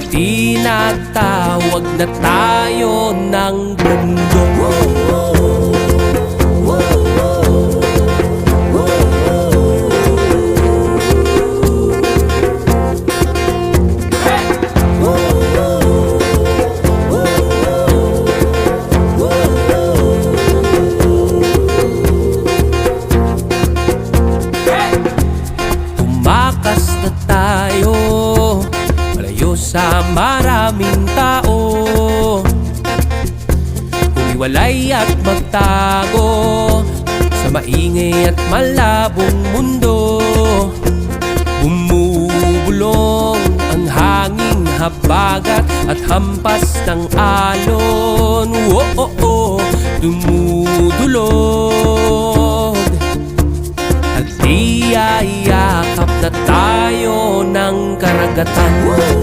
Tinatawag na tayo ng mundo. Tumakas na tayo malayo sa maraming tao, humiwalay at magtago sa maingay at malabong mundo. Bumubulong ang hanging habagat at hampas ng alon. Dumudulog at iyayakap na tayo ng karagatan.